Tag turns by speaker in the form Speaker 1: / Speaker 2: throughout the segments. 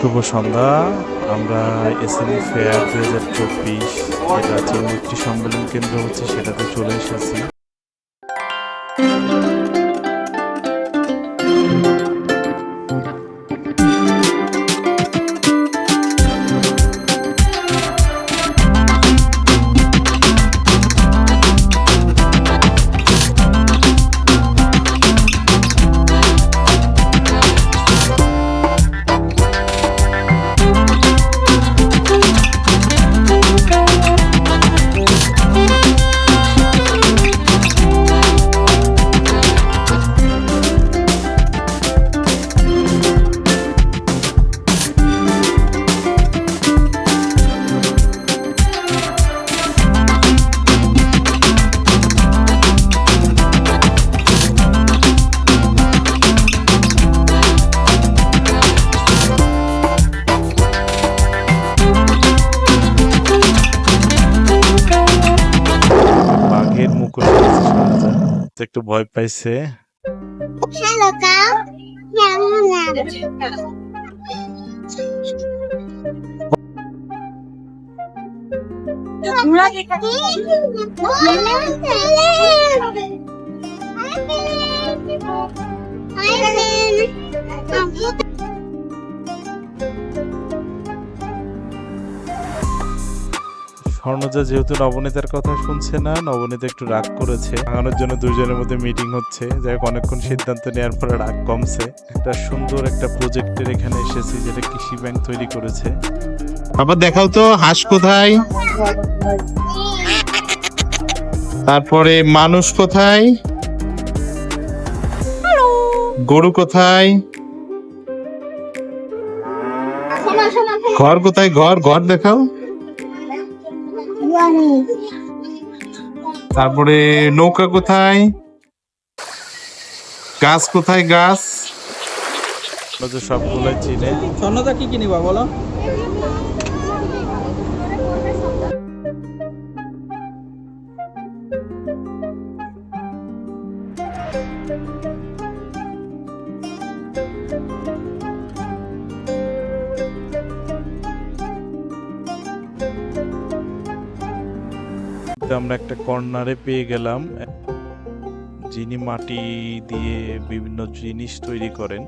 Speaker 1: শুভ সন্ধ্যা। আমরা SME fair 2024 যেটা চিন্মৈত্রী সম্মেলন কেন্দ্র হচ্ছে সেটাতে চলে এসেছি। বাঘের মুখোশ একটু ভয় পাইছে।
Speaker 2: Hello, cow.
Speaker 1: স্বর্ণজা যেহেতু নবনীতার কথা শুনছে না, নবনীতা একটু রাগ করেছে। ভাঙানোর জন্য দুজনের মধ্যে মিটিং হচ্ছে। যাই হোক, অনেকক্ষণ সিদ্ধান্ত নেওয়ার পরে রাগ কমছে। একটা সুন্দর একটা প্রজেক্টের এখানে এসেছি যেটা কৃষি ব্যাংক তৈরি করেছে।
Speaker 3: বাবা দেখাও তো হাঁস কোথায়, তারপরে মানুষ কোথায়, গরু কোথায়, ঘর কোথায়, ঘর ঘর দেখাও, তারপরে নৌকা কোথায়, গাছ কোথায়, গাছ
Speaker 1: সবগুলোই চিনে।
Speaker 4: স্বর্ণতা কি কিনিবা বলো?
Speaker 1: আমরা একটা কর্নারে পেয়ে গেলাম যিনি মাটি দিয়ে বিভিন্ন জিনিস তৈরি করেন।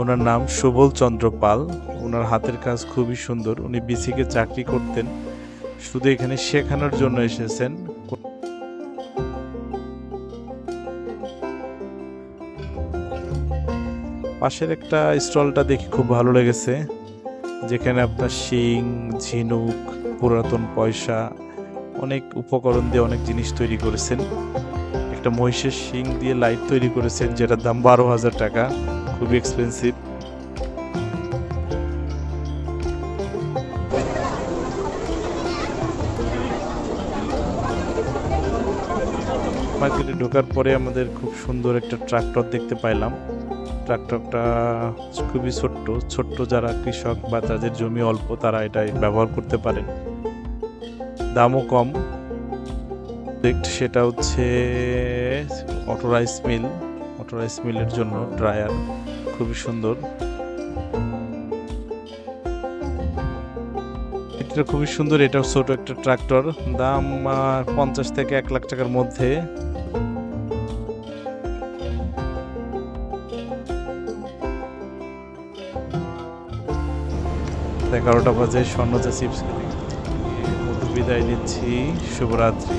Speaker 1: ওনার নাম সুবল চন্দ্র পাল। ওনার হাতের কাজ খুবই সুন্দর। উনি বিসিকে চাকরি করতেন, শুধু এখানে শেখানোর জন্য এসেছেন। পাশের একটা স্টলটা দেখে খুব ভালো লেগেছে, যেখানে আপনার শিং, ঝিনুক, পুরাতন পয়সা, অনেক উপকরণ দিয়ে অনেক জিনিস তৈরি করেছেন। একটা মহিষের শিং দিয়ে লাইট তৈরি করেছেন যেটার দাম 12,000 টাকা, খুবই এক্সপেন্সিভ। মার্কেটে ঢোকার পরে আমাদের খুব সুন্দর একটা ট্রাক্টর দেখতে পাইলাম। ট্রাক্টরটা খুবই ছোট্ট যারা কৃষক বা যাদের জমি অল্প তারা এটাই ব্যবহার করতে পারেন, দামও কম। সেটা হচ্ছে অটোরাইস মিলের জন্য ড্রায়ার, খুবই সুন্দর। এটা খুবই সুন্দর। এটাও ছোট একটা ট্রাক্টর, দাম 50 থেকে 1 লাখ টাকার মধ্যে। এগারোটা বাজে। স্বর্ণজা চিপস বিদায় নিচ্ছি। শুভরাত্রি।